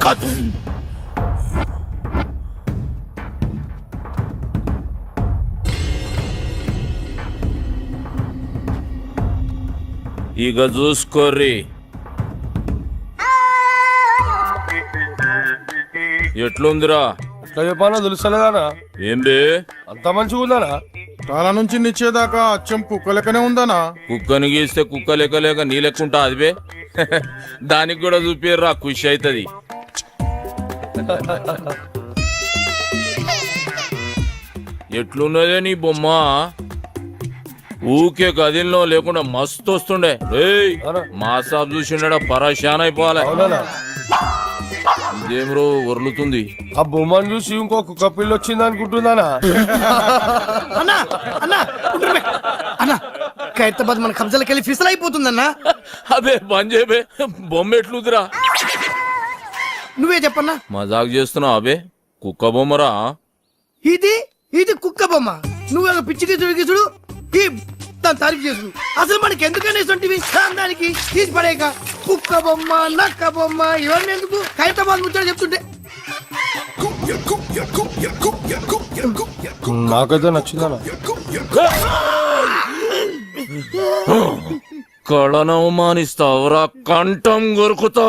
ఇక చూసుకోర్రి ఎట్లుందిరా? ఎట్లా చెప్పానో తెలుస్తలేదానా? ఏం బే అంత మంచిగా ఉందానా? కాల నుంచి నిచ్చేదాకా అచ్చం కుక్క లెక్కనే ఉందనా? కుక్కని గీస్తే కుక్క లెక్క లేక నీ లెక్కుంటా అది బే. దానికి కూడా చూపిర్రా, ఖుషి అవుతుంది. ఎట్లున్నదే నీ బొమ్మ? ఊకే గదిలో లేకుండా మస్తు వస్తుండే. మా సాబ్ చూసిండా పరేషాన్ అయిపోవాలి. ఇదేం రో వర్లుతుంది? ఆ బొమ్మను చూసి ఇంకో కుక్క పిల్ల వచ్చింది అనుకుంటుందానా? అన్నా అన్నా అన్నా ఖైరతాబాద్ మన కబ్జాలకు వెళ్ళి ఫిసల్ అయిపోతుందన్నా. అబే బంజేబే, బొమ్మ ఎట్లుందిరా? నువ్వే చెప్పన్నా. మజాక్ చేస్తున్నావు అబే? కుక్క బొమ్మరా ఇది? ఇది కుక్క బొమ్మ. నువ్వే పిచ్చి గిసుడు దాని తారీఫ్ చేసుడు. అసలు మనకి ఎందుకని ఇస్తుంటివి? దానికి తీసి పడేక కుక్క బొమ్మ, నక్క బొమ్మ ఇవన్నీ ఎందుకు? ఖైరతాబాద్ ముచ్చట చెప్తుంటే నాకైతే నచ్చిందనా? కళను అవమానిస్తావురా, కంఠం కొరుకుతా.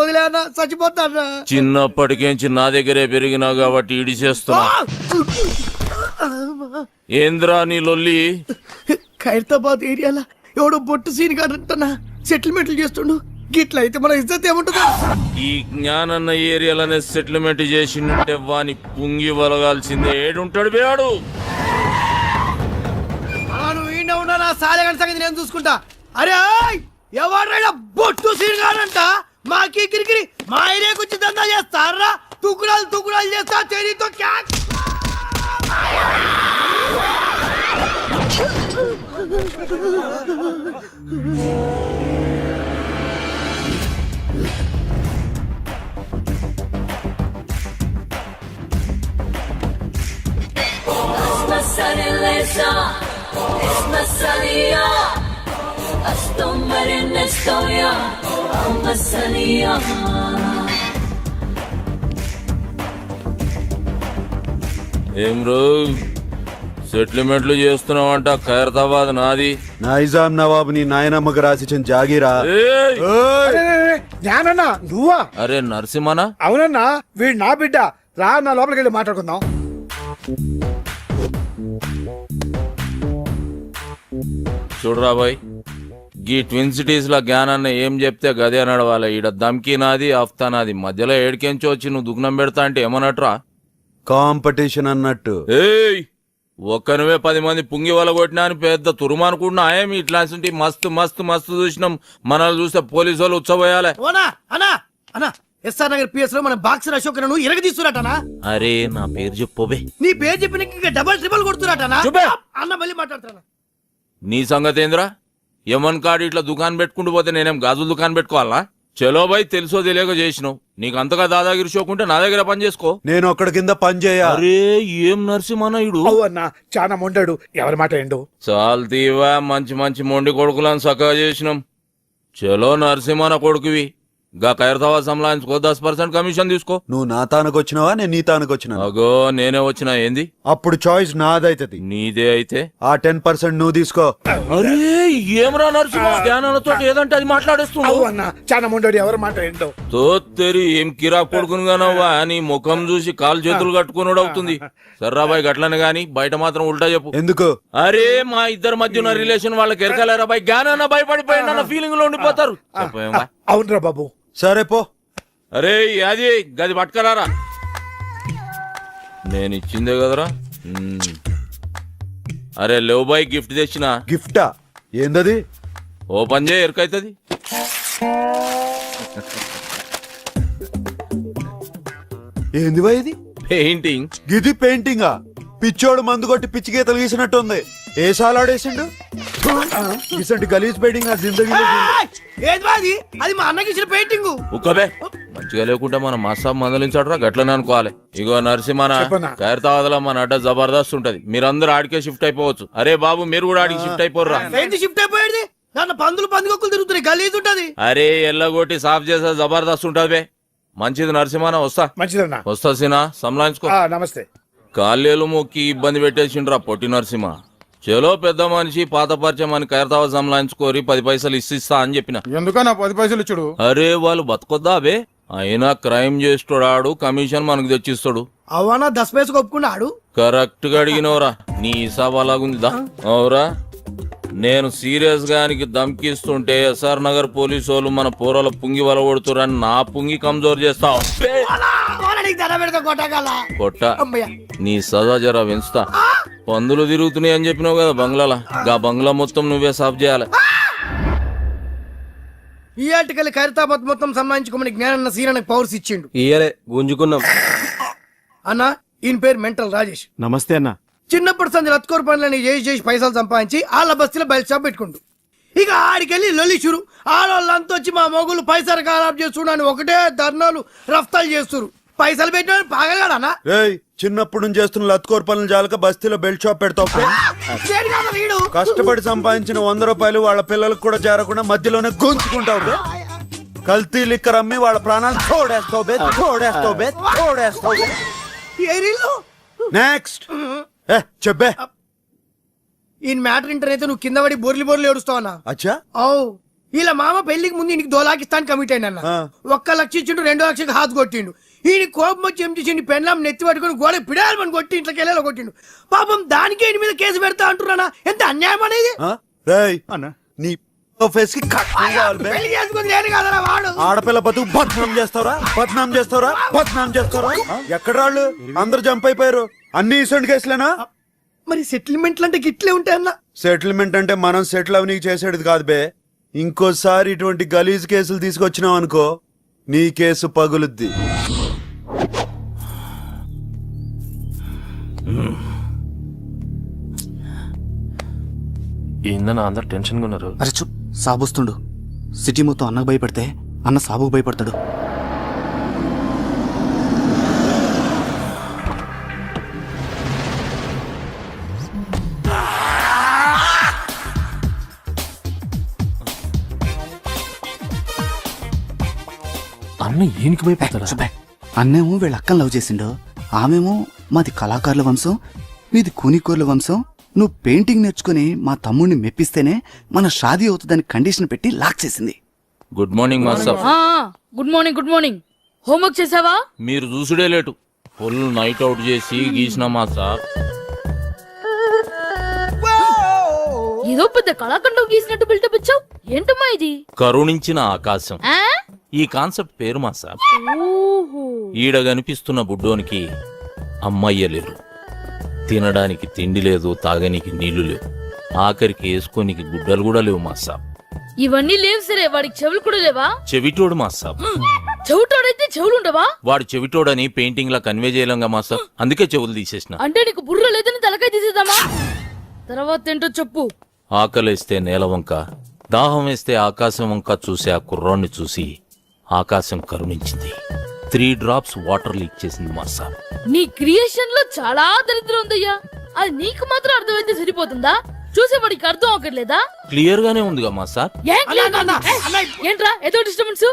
వదిలే అన్న, చచ్చిపోతా అన్న. చిన్నప్పటికేంచి నా దగ్గరే పెరిగినా కాబట్టి ఇడి చేస్తున్నా. ఏంద్రా నీ లొల్లి? ఖైరతాబాద్ ఏరియాలో ఎవడో బొట్టు సీన్ కాదంటన్నా సెటిల్మెంట్లు చేస్తుండు. గిట్ల అయితే మన ఇజ్జత్ ఏముంటుందా? ఈ జ్ఞానన్న ఏరియాలోనే సెటిల్మెంట్ చేసిండే వాని పుంగి వలగాల్సిందే. ఏడుంటాడు బేడు? నువ్వు ఈయన ఉన్నా, నా సాలెగంట సంగతి నేను చూసుకుంటా. అరే ఎవరైనా బొట్టు సీన్ కాదంట మాకి కిరికిరి మా ఏరియాకి వచ్చి దందా చేస్తారా? తుకుడాలు చేస్తా తెరీతో క్యాక్. ఏం రో సెటిల్మెంట్లు చేస్తున్నావంట? ఖైరతాబాద్ నాది. నైజాం నవాబుని నాయనమ్మకు రాసిచ్చిన జాగీరా. జ్ఞానన్నా నువ్వా? అరే నరసింహనా? అవునన్నా, వీడు నా బిడ్డ. రా నా లోపలికి వెళ్ళి మాట్లాడుకుందాం. చూడరా బాయ్, గీ ట్విన్ సిటీస్ లో జ్ఞానాన్న ఏం చెప్తే గదే నడవాలి. ఈడ దమ్కి నాది, అఫ్తా నాది. మధ్యలో ఏడికెంచి వచ్చి నువ్వు దుగ్నం పెడతా అంటే ఏమన్నట్రా? కాంపిటీషన్ అన్నట్టు. ఏయ్, ఒక్కనువే 10 మంది పుంగి వల కొట్టినా అని పెద్ద తురుమనుకుంటున్నా. ఏమి ఇట్లాంటి మస్తు మస్తు మస్తు చూసినాం. మనల్ని చూస్తే పోలీసు వాళ్ళు ఉచ్చబోయాలే. ఎస్ఆర్ నగర్ పిఎస్ లో మన బాక్సర్ అశోక్ నువ్వు ఇరగదీస్తున్నట్టనా? అరే నా పేరు చెప్పోబే. నీ పేరు చెప్పిన డబల్ ట్రిబల్ కొడుతున్నట్టనా? అన్న మళ్ళీ మాట్లాడుతున్నా. నీ సంగతి ఏంద్రా? యమన్ కాడు ఇట్లా దుకాణం పెట్టుకుంటూ పోతే నేనేం గాజుల దుకాణం పెట్టుకోవాలా? చలో బాయ్, తెలుసో తెలియక చేసినావు. నీకు అంతగా దాదాగిరి షోకుంటే నా దగ్గర పని చేసుకో. నేను ఒక్కడి కింద పని చేయ. అరే ఏం నరసింహనాయుడు అన్నా, చాలా మొండాడు. ఎవరి మాట ఏండు? చాలు తీవా, మంచి మంచి మొండి కొడుకులను సక్కగా చేసినాం. చలో నరసింహన కొడుకువి. గా ఖైరతాబాద్ సంలాయించుకో, 10% కమిషన్ తీసుకో. నువ్వు నా తానకు వచ్చినావా, నేను నీ తానకు వచ్చినా? అగో నేనే వచ్చినా. ఏంది? అప్పుడు చాయిస్ నాదైతది. నీదే అయితే ఆ 10% నువ్వు తీసుకో. అరే ఏమరా నరసింహ, జ్ఞానాలతో ఏదంటే అది మాట్లాడేస్తున్నావు. అన్నా, చాలా మొండాడు. ఎవరి మాట ఏంటో? తోత్తెరి ఏం కిరా కొడుకునుగానవ్వా నీ ముఖం చూసి కాలు చేతులు కట్టుకున్నాడు అవుతుంది. సర్రాబాయ్ గట్లని గాని బయట మాత్రం ఉల్టా చెప్పు. ఎందుకు? అరే మా ఇద్దరి మధ్య ఉన్న రిలేషన్ వాళ్ళకి ఎరకలేరా బాయ్? జ్ఞానాన్న భయపడిపోయిన ఫీలింగ్ లో ఉండిపోతారు. అవునరా బాబు. సరే పో. అరే అది గది పట్టుకరారా, నేను ఇచ్చిందే కదరా. అరే లేవు బాయ్, గిఫ్ట్ తెచ్చిన. గిఫ్టా? ఏందది? ఓపెన్ చేయ, ఎరకైతుంది. ఏంది బాయ్ ఇది? పెయింటింగ్. గిది పెయింటింగా? పిచ్చోడు మందు కొట్టి పిచ్చి గీతలు గీసినట్టుంది. ఏ సాలాడేసిండు? ఇసంటి గలీజ్ పెయింటింగ్ ఆ జిందగీలో అది మా అన్నకి ఇచ్చిన పెయింటింగ్. ఉక్కబే, మంచిగా లేకుంటే మన మసాబ్ మందలించాడురా, గట్లనే అనుకోవాలి. ఇగో నరసింహన, ఖైరతాబాద్ లో మన అడ్డ జబర్దస్త్ ఉంటది. మీరందరూ ఆడికే షిఫ్ట్ అయిపోవచ్చు. అరే బాబు మీరు కూడా ఆడికి షిఫ్ట్ అయిపోర్రా. షిఫ్ట్ అయిపోయేది దాంట్లో పందులు పందుకొక్కులు తిరుగుతున్నాయి, గలీజ్ ఉంటది. అరే ఎల్లగొట్టి సాఫ్ చేసే జబర్దస్త్ ఉంటది బే. మంచిది నరసింహన వస్తా మంచిదన్నా. వస్తా సీనా సంలాయించుకో. నమస్తే. కాళ్ళేలు మొక్కి ఇబ్బంది పెట్టేసిండ్రా పొట్టి నరసింహ. చలో పెద్ద మనిషి పాత పరిచయం అని కైరతావ సంలాయించుకోరి 10 పైసలు ఇస్తా అని చెప్పిన. ఎందుకన్నా 10 పైసలు ఇచ్చుడు? అరే వాళ్ళు బతకొద్దా అబే, అయినా క్రైమ్ చేస్తాడు, కమిషన్ మనకు తెచ్చిస్తాడు. అవనా 10 పైసలు ఒప్పుకున్నాడు. కరెక్ట్ గా అడిగినవరా, నీ హిసాబ్ అలాగుందిదా? అవురా, నేను సీరియస్ గా ఆయనకి ధమ్కిస్తుంటే ఎస్ఆర్ నగర్ పోలీసు వాళ్ళు మన పూరల పుంగి వలగొడుతురని నా పుంగి కమ్జోర్ చేస్తావు. కొట్ట నీ సదా జరా పెంచుతా. పందులు తిరుగుతున్నాయి అని చెప్పినావు కదా బంగ్లాల, గా బంగ్లా మొత్తం నువ్వే సాఫ్ చేయాలి. ఈ ఆర్టికల్ ఖైరతాబాద్ మొత్తం సంబంధించుకోమని జ్ఞానన్న సీనానికి పవర్స్ ఇచ్చిండు. ఇయ్యలే గుంజుకున్నాం. అన్న ఈయన పేరు మెంటల్ రాజేష్. నమస్తే అన్న. చిన్నప్పటి సంది లత్కోర్ పనులని చేసి పైసలు సంపాదించి వాళ్ళ బస్తీలో బయట షాప్ పెట్టుకుంటూ ఇక ఆడికెళ్ళి లొల్లి చురు. ఆడవాళ్ళంతా వచ్చి మా మొగులు పైసలు ఖరాబ్ చేస్తున్నాను ఒకటే ధర్నాలు రఫ్తాలు చేస్తురు. పైసలు పెట్టిన పాగలగాడనా? రేయ్, చిన్నప్పుడు నుంచి చేస్తున్న లత్కోర్ పనులు జాలక బస్తీలో బెల్ట్ షాప్ పెడతావు. కష్టపడి సంపాదించిన 100 రూపాయలు వాళ్ళ పిల్లలకు కూడా చేరకుండా మధ్యలోనే గుంజుకుంటావు బే. కల్తీ లిక్కర్ అమ్మి వాళ్ళ ప్రాణాలు తోడేస్తావు బే, తోడేస్తావు బే, తోడేస్తావు బే. నెక్స్ట్ చెప్పే. ఈ మ్యాటర్ ఇంటర్ అయితే నువ్వు కింద పడి బోర్లి బోర్లు ఏడుస్తావన్నా? అచ్చా. ఓ ఇలా మామ పెళ్లికి ముందు ఇంటికి 2 లక్షలు కమిట్ అయిన అన్న. 1 లక్ష ఇచ్చిండు, 2 లక్షలకు హాత్ కొట్టిండు. ఈయన కోపం వచ్చి ఏం చేసిండు, పెళ్ళాం నెత్తి పట్టుకుని గోడ పిడాలని కొట్టి ఇంట్లోకి వెళ్ళేలా కొట్టిండు. పాపం దానికి ఈయన మీద కేసు పెడతా అంటున్నానా? ఎంత అన్యాయం అనేది. నీ ఫేస్ కి కట్నం కావాలి బే. పెళ్లి చేసుకుని నేను కాదరా వాడు. ఆడపిల్ల బతుకు బద్నాం చేస్తారా, బద్నాం చేస్తారా, బద్నాం చేస్తారా? ఎక్కడ వాళ్ళు అందరు జంప్ అయిపోయారు. అన్ని ఇసొంటి కేసులేనా? మరి సెటిల్మెంట్లు అంటే గిట్లే ఉంటాయన్నా? సెటిల్మెంట్ అంటే మనం సెటిల్ అవి నీకు చేసేది కాదు బే. ఇంకోసారి ఇటువంటి గలీజ్ కేసులు తీసుకొచ్చినావు అనుకో, నీ కేసు పగులుద్ది. ఏందన్నా అందరు టెన్షన్ గా ఉన్నారు? అరే చూ, సాబొస్తుండు. సిటీ మొత్తం అన్నకు భయపడితే అన్న సాబుకు భయపడతాడు. అన్న ఈయనకి భయపడతాడా? అన్నేమో వీళ్ళ అక్కని లవ్ చేసిండు, ఆమెమో మాది కళాకారుల వంశం, మీది కూనికోర్ల వంశం. నువ్వు పెయింటింగ్ నేర్చుకుని మా తమ్ముడిని మెప్పిస్తేనే మన షాదీ అవుతుందని కండిషన్ పెట్టి లాక్ చేసింది. Good morning master. Good morning. Good morning. Homework చేసావా? మీరు చూసుడే లేటు, ఫుల్ నైట్ అవుట్ చేసి గీసిన మాస్టర్. ఏదో పెద్ద కళాఖండం గీసినట్టు బిల్డప్ ఇచ్చావు. ఏంటమ్మా ఇది? కరుణించిన ఆకాశం ఆ? ఈ కాన్సెప్ట్ పేరు మాస్టర్. ఓహో. ఈడ కనిపిస్తున్న బుడ్డోనికి అమ్మయ్య లేరు, తినడానికి తిండి లేదు, తాగనికి నీళ్లు లేవు, ఆఖరికి వేసుకోనికి గుడ్డలు కూడా లేవు మాస్టర్. ఇవన్నీ లేవు సరే, వాడికి చెవులు కూడా లేవా? చెవిటోడు మాస్టర్. చెవిటోడైతే చెవులు ఉండవా? వాడు చెవిటోడని పెయింటింగ్ లా కన్వే చేయలేంగా మాస్టర్, అందుకే చెవులు తీసేసిన. అంటే నీకు బుర్ర లేదని తలకాయ తీసేద్దామా? తర్వాత ఏంటో చెప్పు. ఆకలేస్తే నేల వంక, దాహం వేస్తే ఆకాశం వంక చూసి ఆ కుర్రాన్ని చూసి ఆకాశం కరుణించింది. 3 drops వాటర్ లీక్ చేసింది మాస్టర్. నీ క్రియేషన్ లో చాలా దరిద్రం ఉందయ్యా. అది నీకు మాత్రం అర్థమైతే సరిపోతుందా? చూసేవాడికి అర్థం అవ్వట్లేదా? క్లియర్ గానే ఉందిగా మాస్టర్. ఏంట్రా ఏదో డిస్టర్బెన్స్?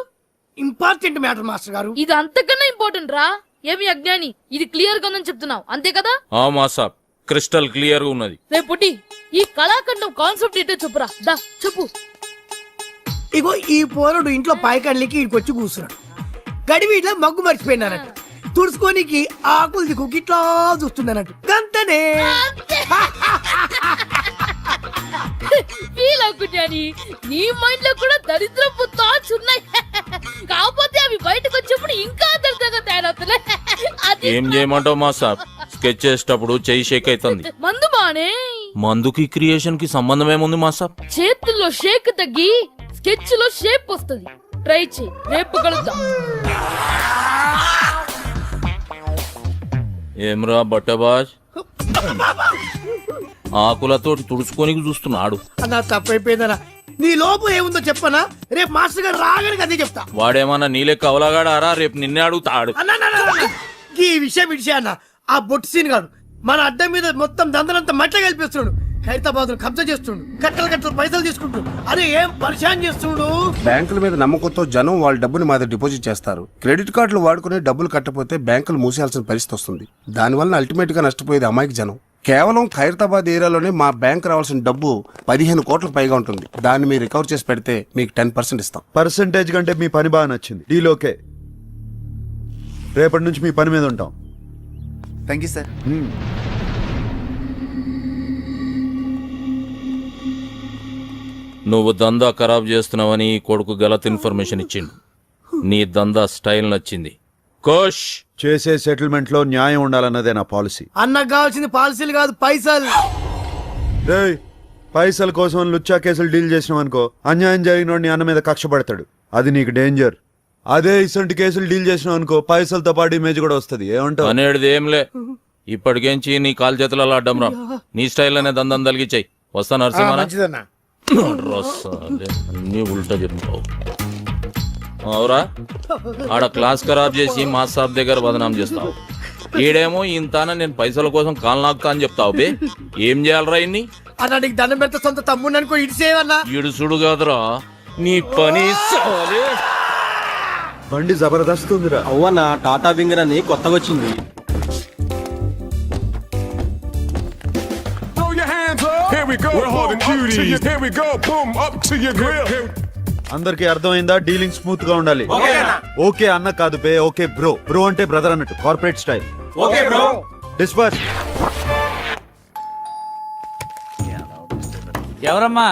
ఇంపార్టెంట్ మ్యాటర్ మాస్టర్ గారు. ఇది అంతకన్నా ఇంపార్టెంట్ రా. ఏమి అజ్ఞాని, ఇది క్లియర్ గా ఉందని చెప్తున్నావు అంతే కదా? ఆ మాస్టర్, క్రిస్టల్ క్లియర్ గా ఉన్నది. రేపు పుట్టి ఈ కళాఖండం కాన్సెప్ట్ ఏంటో చెప్పురా. దా చెప్పు. ఇగో ఈ పోరడు ఇంట్లో పాయకాళ్ళకి ఇక్కడికి వచ్చి కూర్చున్నాడు. గడివి ఇట్లా మగ్గు మర్చిపోయినానట్టు, తుడుచుకోనికి ఆకులు దిక్కు ఇట్లా చూస్తుందన్నట్టు. గంతనే ఫీల్ అవుకున్నాని. నీ మైండ్ లో కూడా దరిద్రపు థాట్స్ ఉన్నాయి. కాకపోతే అవి బయటకు వచ్చినప్పుడు ఇంకా దరిద్రంగా తయారవుతున్నాయి. ఏం చేయమంటావు మాస్టర్? స్కెచ్ చేసేటప్పుడు చెయ్యి షేక్ అవుతుంది. మందు బానే. మందుకి క్రియేషన్ కి సంబంధం ఏముంది మాస్టర్? చేతుల్లో షేక్ తగ్గి స్కెచ్ లో షేప్ వస్తుంది. ట్రై చేయి, రేపు కలుద్దాం. ఏమ్రా బట్టబాజ్, ఆకులతోటి తుడుచుకోనికి చూస్తున్నాడు. అన్నా తప్పైపోయిందనా. నీ లోపు ఏముందో చెప్పనా? రేపు మాస్టర్ గారు రాగానే అదే చెప్తా. వాడేమన్నా నీలే కవలగాడారా? రేపు నిన్నే అడుగుతాడు. ఈ విషయం అన్న, ఆ బొట్టు సీన్ గాడు మన అడ్డం మీద మొత్తం దందనంతా మట్ల కలిపిస్తున్నాడు. ఖైరతాబాద్ కబ్జా చేస్తుండు, కట్టలు కట్టలు పైసలు తీసుకుంటూ. అరే ఏం పరిశాన్ చేస్తుండు. బ్యాంకుల మీద నమ్మకంతో జనం వాళ్ళ డబ్బుని మా దగ్గర డిపాజిట్ చేస్తారు. క్రెడిట్ కార్డులు వాడుకుని డబ్బులు కట్టకపోతే బ్యాంకులు మూసేయాల్సిన పరిస్థితి వస్తుంది. దానివల్ల అల్టిమేట్ గా నష్టపోయేది అమాయక జనం. కేవలం ఖైరతాబాద్ ఏరియాలోనే మా బ్యాంక్ రావాల్సిన డబ్బు 15 కోట్లకు పైగా ఉంటుంది. దాన్ని మీరు రికవర్ చేసి పెడితే మీకు 10% ఇస్తాం. పర్సంటేజ్ కంటే మీ పని బాగా నచ్చింది. Deal okay. రేపటి నుంచి మీ పని మీద ఉంటాం. Thank you sir. నువ్వు దందా ఖరాబ్ చేస్తున్నావని ఈ కొడుకు గలత్ ఇన్ఫర్మేషన్ ఇచ్చిండు. నీ దందా స్టైల్ నచ్చింది. కోష్ చేసే సెటిల్మెంట్ లో న్యాయం ఉండాలన్నదే నా పాలసీ. అన్నకు కావాల్సింది పాలసీలు కాదు, పైసలు. రేయ్, పైసల కోసం లుచ్చా కేసులు డీల్ చేసినావు అనుకో, అన్యాయం జరిగిన నీ అన్న మీద కక్ష పడతాడు. అది నీకు డేంజర్. అదే ఇసంటి కేసులు డీల్ చేసినావు అనుకో, పైసలతో పాటు ఇమేజ్ కూడా వస్తుంది. ఏమంటావు? అనేది ఏంలే, ఇప్పటికేంచి నీ కాలు చేతులలో అడ్డం రా. నీ స్టైల్ అనే దందం తలిగిచ్చాయి. వస్తా నరసింహ. మంచిదన్నా. అన్ని ఉల్టా చెప్తావు. అవురా, ఆడ క్లాస్ ఖరాబ్ చేసి మా సాబ్ దగ్గర బదనాం చేస్తావు. ఈడేమో ఇంతాన నేను పైసల కోసం కాలు నాకుతా అని చెప్తావు. బే ఏం చేయాలరా ఇన్ని? అన్న నీకు దండం పెడతా, సొంత తమ్ముడు అనుకో, ఇడిసేవన్నా. ఇడుసుడు కాదురా నీ పని. సాలే. బండి జబర్దస్త్ ఉందిరా. అవ్వన్న టాటా వింగర్ అని కొత్తగా వచ్చింది. అందరికి అర్థమైందా? డీలింగ్ స్మూత్ గా ఉండాలి. ఓకే అన్న కాదు బే, ఓకే బ్రో. బ్రో అంటే బ్రదర్ అన్నట్టు, corporate style. Okay bro. Disperse. ఎవరమ్మా?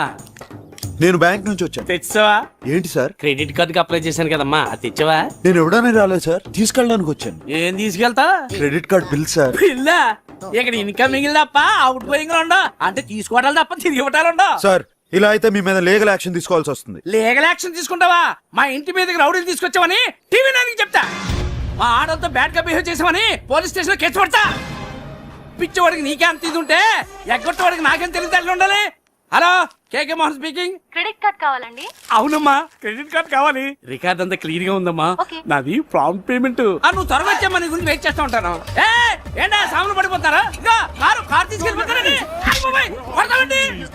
నేను బ్యాంక్ నుంచి వచ్చాను. తెచ్చావా? ఏంటి సార్? క్రెడిట్ కార్డుకి అప్లై చేశాను కదమ్మా, అది తెచ్చావా? నేను ఎవడనే రాలేదు సార్, తీసుకెళ్ళడానికి వచ్చాను. ఏం తీసుకెళ్తా? Credit card bill sir. పిల్లా ఇక్కడ ఇన్కమ్ మిగిలి తప్ప అవుట్ గోయింగ్ ఉండవు. అంటే తీసుకోవటాలు తప్ప తిరిగి ఇవ్వటాలు ఉండవు. సార్ ఇలా అయితే మీ మీద లీగల్ యాక్షన్ తీసుకోవాల్సి వస్తుంది. లీగల్ యాక్షన్ తీసుకుంటావా? మా ఇంటి మీదకి రౌడీలు తీసుకొచ్చావని టీవీ నైన్కి చెప్తా. మా ఆడలతో బ్యాడ్ గా బిహేవ్ చేసామని పోలీస్ స్టేషన్ లో కేసు పడతా. పిచ్చివాడికి నీకే అంత ఇది ఉంటే ఎగ్గొట్టవాడికి నాకేం తెలియదు ఉండాలి. హలో, కేకే మోహన్ స్పీకింగ్. క్రెడిట్ కార్డ్ కావాలండి. అవునమ్మా, క్రెడిట్ కార్డ్ కావాలి. రికార్డ్ అంతా క్లియర్ గా ఉందమ్మా. నాది ప్రాంప్ట్ పేమెంట్. నువ్వు త్వరగా వచ్చామ్మా, నీ గురించి వెయిట్ చేస్తా ఉంటాను. ఏంటా సాములు పడిపోతారా? ఇంకా కారు తీసుకెళ్ళిపోతారండి.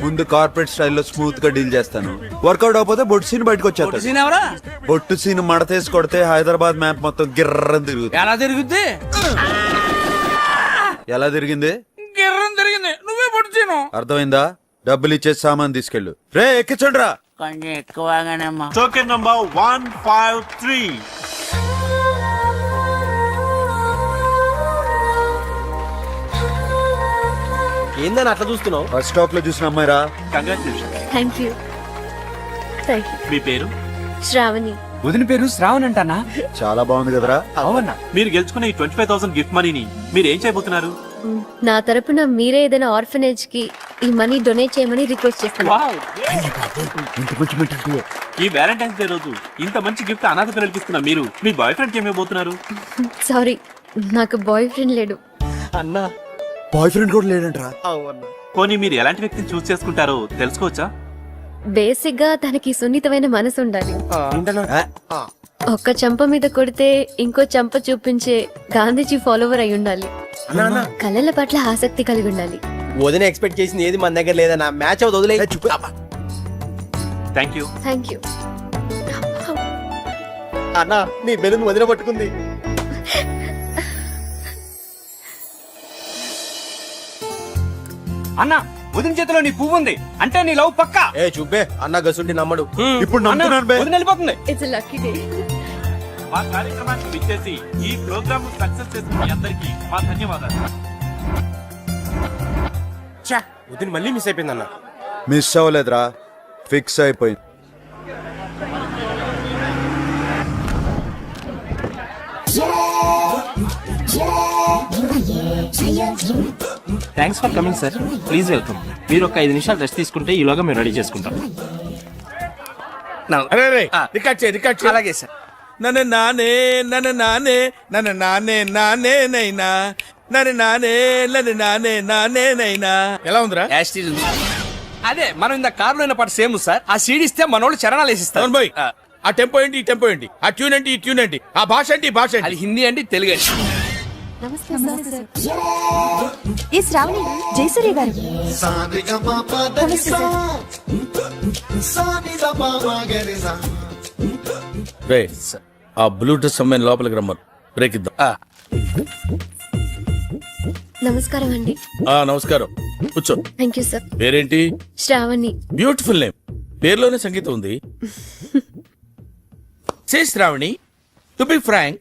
ముందు కార్పొరేట్ స్టైల్లో స్మూత్ గా డీల్ చేస్తాను. వర్కౌట్ అవకపోతే బొట్టు సీన్ బయటకు వచ్చేస్తాడు. సీన్ ఎవరా? బొట్టు సీన్ మడతేసి కొడితే హైదరాబాద్ మ్యాప్ మొత్తం గిర్రం తిరుగుతుంది. ఎలా తిరుగుద్ది? ఎలా తిరిగింది? గిర్రం తిరిగింది. నువ్వే పొడిచాను. అర్థమైందా? డబ్బులు ఇచ్చేసి సామాన్ తీసుకెళ్ళు. రే ఎక్కించండి రా. కొంచెం ఎక్కువగానేమ్మా. Token number 153. ఏందని అట్లా చూస్తున్నావు? బస్ స్టాప్ లో చూసిన అమ్మాయిరా. Thank you. మీ పేరు? శ్రావణి. వదిన పేరు శ్రావణ్ అంటానా? చాలా బాగుంది కదరా. అవునా? మీరు గెలుచుకున్న ఈ 25,000 గిఫ్ట్ మనీని మీరు ఏం చేయబోతున్నారు? నా తరపున మీరే ఏదైనా ఆర్ఫనేజ్ కి ఈ మనీ డొనేట్ చేయమని రిక్వెస్ట్ చేస్తున్నాను. ఈ వ్యాలంటైన్స్ డే రోజు ఇంత మంచి గిఫ్ట్ అనాథ పిల్లలకి ఇస్తున్నా మీరు మీ బాయ్ ఫ్రెండ్ కి ఏమైపోతున్నారు? సారీ, నాకు బాయ్ ఫ్రెండ్ లేడు. అన్నా బాయ్ ఫ్రెండ్ కూడా లేడంట్రా. పోనీ మీరు ఎలాంటి వ్యక్తిని చూస్ చేసుకుంటారో తెలుసుకోవచ్చా? బేసిక్ గా తనకి సున్నితమైన మనసు ఉండాలి. ఒక్క చెంప మీద కొడితే ఇంకో చెంప చూపించే గాంధీజీ ఫాలోవర్ అయి ఉండాలి. కళల పట్ల ఆసక్తి కలిగి ఉండాలి. వదిన ఎక్స్పెక్ట్ చేసింది ఏది మన దగ్గర లేదన్నా. మ్యాచ్ అవుతుంది, వదిలే. Thank you. Thank you. అన్నా నీ బెలూన్ వదిన పట్టుకుంది. అన్న, వదిన చేతిలో నీ పువ్వు ఉంది అంటే నీ లవ్ పక్కా. ఏ చూపే, అన్న గసుంటి నమ్మడు. ఇప్పుడు నమ్ముతున్నాను బే. వదిన వెళ్ళిపోతుంది. It's a lucky day. మా కార్యక్రమానికి విచ్చేసి ఈ ప్రోగ్రామ్ సక్సెస్ చేసిన మీ అందరికీ మా ధన్యవాదాలు. వదిన మళ్ళీ మిస్ అయిపోయింది అన్న. మిస్ అవ్వలేదురా, ఫిక్స్ అయిపోయింది. Thanks for coming sir. Please welcome. మీరు ఒక 5 నిమిషాలు రెస్ట్ తీసుకుంటే ఈలోగా మేము రెడీ చేసుకుంటాం. అలాగే సార్. నన్ను నానే నన్ను నానే నన్ను నానే నానే నైనా నన్ను నానే నన్ను నానే నానే నైనా. ఎలా ఉందిరా? అదే మనం ఇంత కారులో అయిన పాట సేమ్ సార్. ఆ సీడ్ ఇస్తే మనోళ్ళు చరణాలు వేసిస్తారు. బాయ్, ఆ టెంపో ఏంటి, ఈ టెంపో ఏంటి, ఆ ట్యూన్ ఏంటి, ఈ ట్యూన్ ఏంటి, ఆ భాష ఏంటి, ఈ భాష అది ఏంటి? హిందీ అండి, తెలుగు అండి. నమస్తే సార్. ఈ శ్రావణి జయసూర్య గారు. రే ఆ బ్లూటూత్ అమ్మాయిని లోపలికి రమ్మను. బ్రేక్ ఇద్దాం. నమస్కారం అండి. నమస్కారం, కూర్చో. Thank you sir. పేరేంటి? శ్రావణి. Beautiful name. పేరులోనే సంగీతం ఉంది. Say Shravani, to be frank,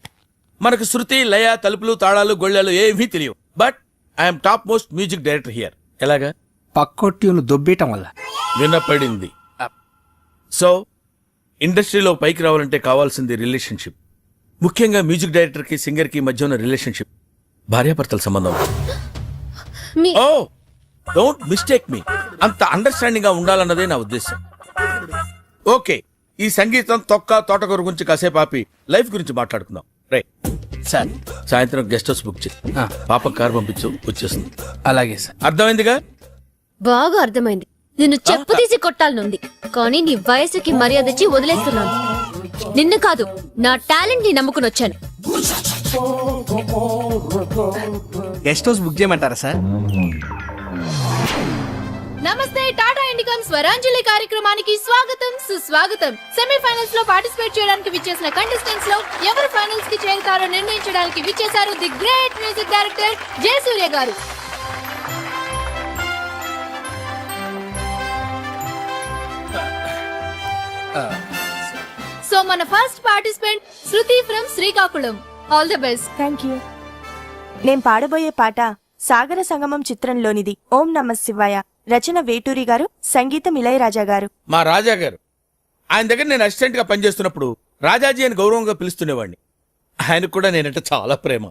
మనకు శృతి, లయ, తలుపులు, తాళాలు, గొళ్ళాలు ఏమీ తెలియవు. But I'm top most music director here. ఎలాగా? పక్కొట్టిని దొబ్బేయటం వల్ల. వినపడింది. సో ఇండస్ట్రీలో పైకి రావాలంటే కావాల్సింది రిలేషన్షిప్. ముఖ్యంగా మ్యూజిక్ డైరెక్టర్ కి సింగర్ కి మధ్య ఉన్న రిలేషన్షిప్ భార్యాభర్తల సంబంధం. మీ ఓ డోంట్ మిస్టేక్ మీ. అంత అండర్స్టాండింగ్ గా ఉండాలన్నదే నా ఉద్దేశం. ఓకే, ఈ సంగీతం, తొక్క, తోటకూర గురించి కాసేపు ఆపి లైఫ్ గురించి మాట్లాడుకుందాం. Right sir. సాయంత్రం గెస్ట్ హౌస్ బుక్ చేయి. పాప కార్ పంపించు, వచ్చేస్తుంది. అలాగే సార్. అర్థమైందిగా? బాగా అర్థమైంది. నిన్ను చెప్పు తీసి కొట్టాలనుంది, కానీ నీ వయసుకి మర్యాద ఇచ్చి వదిలేస్తున్నాను. నిన్ను కాదు, నా టాలెంట్ ని నమ్ముకుని వచ్చాను. గెస్ట్ హౌస్ బుక్ చేయమంటారా సార్? నమస్తే, టాటా ఇండికాన్ స్వరాంజలి కార్యక్రమానికి స్వాగతం, సుస్వాగతం. సెమీఫైనల్స్ లో పార్టిసిపేట్ చేయడానికి విచ్చేసిన కంటెస్టెంట్స్ లో ఎవరు ఫైనల్స్ కి చేరుతారో నిర్ణయించడానికి విచ్చేశారు the great music director Jayasurya garu. So మన first participant Shruti from Srikakulam. All the best. Thank you. నేను పాడబోయే పాట సాగర సంగమం చిత్రంలోనిది. ఓం నమ శివాయ. రచన వేటూరి గారు, సంగీతం ఇళయరాజా గారు. మా రాజా గారు. ఆయన దగ్గర నేను అసిస్టెంట్ గా పనిచేస్తున్నప్పుడు రాజాజీ అని గౌరవంగా పిలుస్తుండేవాడిని. ఆయనకు కూడా నేనంటే చాలా ప్రేమ.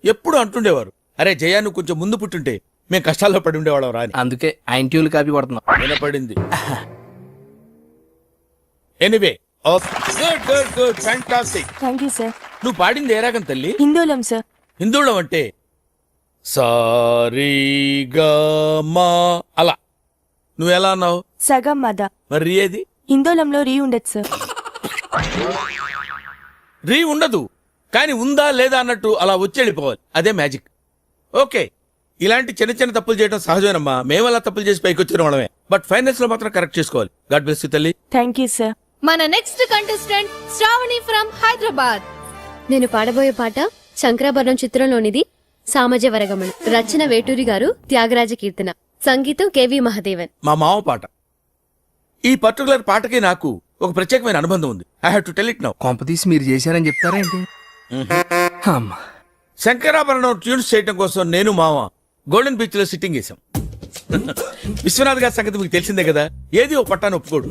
ఎప్పుడు అంటుండేవారు, అరే జయా, నువ్వు కొంచెం ముందు పుట్టుంటే మేము కష్టాల్లో పడి ఉండేవాళ్ళం రాని. అందుకే ఆయన ట్యూన్ కాపీ కొడుతున్నాం. వినపడింది. Anyway, good good good, fantastic. Thank you sir. నువ్వు పాడింది ఏ రాగం తల్లి? హిందోళం సార్. హిందోళం అంటే సారీ గా మా అలా. నువ్వు ఎలా అన్నావు? సగం మద. మరి ఏది? హిందోళంలో రీ ఉండదు సార్. రీ ఉండదు, కానీ ఉందా లేదా అన్నట్టు అలా వచ్చేళ్ళిపోవాలి. అదే మ్యాజిక్. ఓకే, ఇలాంటి చిన్న చిన్న తప్పులు చేయడం సహజమేనమ్మా. మేము అలా తప్పులు చేసి పైకి వచ్చిన వాళ్ళమే. బట్ ఫైనల్స్ లో మాత్రం కరెక్ట్ చేసుకోవాలి. గాడ్ బ్లెస్ యు తల్లి. Thank you sir. మన next contestant Shravani from Hyderabad. నేను పాడబోయే పాట శంకరాభరణం చిత్రంలోనిది. సామజ వరగమన. రచన వేటూరి గారు, త్యాగరాజ కీర్తన. సంగీతం కేవి మహదేవన్. మా మామ పాట. ఈ పర్టికులర్ పాటకి నాకు ఒక ప్రత్యేకమైన అనుబంధం ఉంది. I have to tell it now. కొంపతీసి మీరు చేశారని చెప్తారేంటి? అమ్మా, శంకరాభరణం ట్యూన్స్ చేయడం కోసం నేను మామ గోల్డెన్ బీచ్ లో సిట్టింగ్ చేశాం. విశ్వనాథ్ గారి సంగతి మీకు తెలిసిందే కదా. ఏది ఓ పట్టాను ఒప్పుకోడు.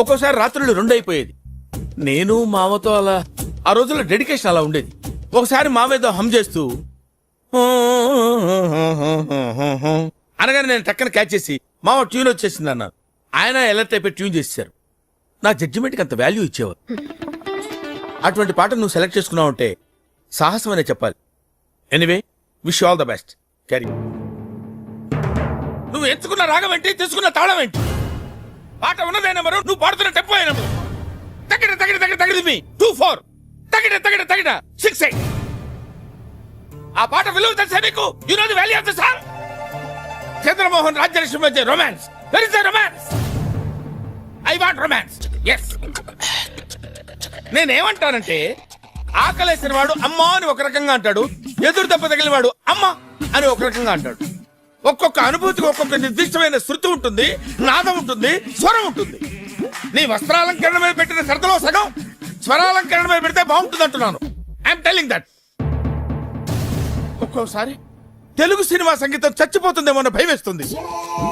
ఒక్కోసారి రాత్రులు 2 అయిపోయేది. నేను మామతో అలా ఆ రోజుల్లో డెడికేషన్ అలా ఉండేది. ఒకసారి మామేదో హమ్ చేస్తూ అనగానే నేను టక్కన క్యాచ్ చేసి మామ ట్యూన్ వచ్చేసింది అన్నాను. ఆయన ఎలర్ట్ అయిపోయి ట్యూన్ చేశారు. నా జడ్జిమెంట్కి అంత వాల్యూ ఇచ్చేవారు. అటువంటి పాట నువ్వు సెలెక్ట్ చేసుకున్నావు అంటే సాహసం అనే చెప్పాలి. Anyway, wish all the best. Carry. నువ్వు ఎంచుకున్న రాగం ఏంటి, తీసుకున్న తాళం ఏంటి? పాట ఉన్నదే నెంబరు, నువ్వు పాడుతున్న టెంపో నెంబరు. తగిడ తగిడ తగిడ తగిడి మీ 2-4 తగిడ తగిడ తగిడ 6-8. ఆ పాట విలువ తెలుసా నీకు? You know the value of the song. Chandramohan Rajyalakshmi మధ్య romance. Where is the romance? I want romance. Yes. నేనేమంటానంటే, ఆకలేసిన వాడు అమ్మా అని ఒక రకంగా అంటాడు, ఎదురు దెబ్బ తగిలిన వాడు అమ్మ అని ఒక రకంగా అంటాడు. ఒక్కొక్క అనుభూతికి ఒక్కొక్క నిర్దిష్టమైన శృతి ఉంటుంది, నాదం ఉంటుంది, స్వరం ఉంటుంది. నీ వస్త్రాలంకరణ మీద పెట్టిన శ్రద్ధలో సగం స్వరాలంకరణ మీద పెడితే బాగుంటుంది అంటున్నాను. I'm telling that. ఒక్కోసారి తెలుగు సినిమా సంగీతం చచ్చిపోతుందేమో అన్న భయం వేస్తుంది.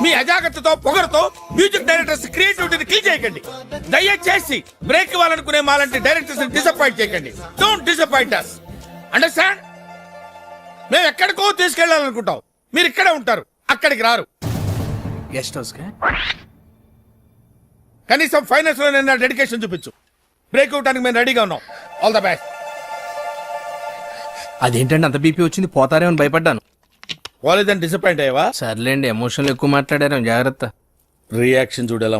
మీ అజాగ్రత్తతో పొగరుతో మ్యూజిక్ డైరెక్టర్స్ క్రియేటివిటీని కిల్ చేయకండి. దయచేసి బ్రేక్ ఇవ్వాలనుకునే మాలాంటి డైరెక్టర్స్ డిసప్పాయింట్ చేయకండి. Don't disappoint us. అండర్స్టాండ్? మేము ఎక్కడికో తీసుకెళ్లాలనుకుంటాం, మీరు ఇక్కడే ఉంటారు, అక్కడికి రారు. గెస్ట్ హౌస్ కనీసం ఫైనాన్స్ లో నేను డెడికేషన్ చూపించు. బ్రేక్ ఇవ్వడానికి మేము రెడీగా ఉన్నాం. All the best. అదేంటంటే అంత బీపీ వచ్చింది, పోతారేమో అని భయపడ్డాను. కాలేజ్ అని డిసప్పాయింట్ అయ్యావా? సర్లేండి, ఎమోషన్లు ఎక్కువ మాట్లాడారు, జాగ్రత్త. రియాక్షన్ చూడేలా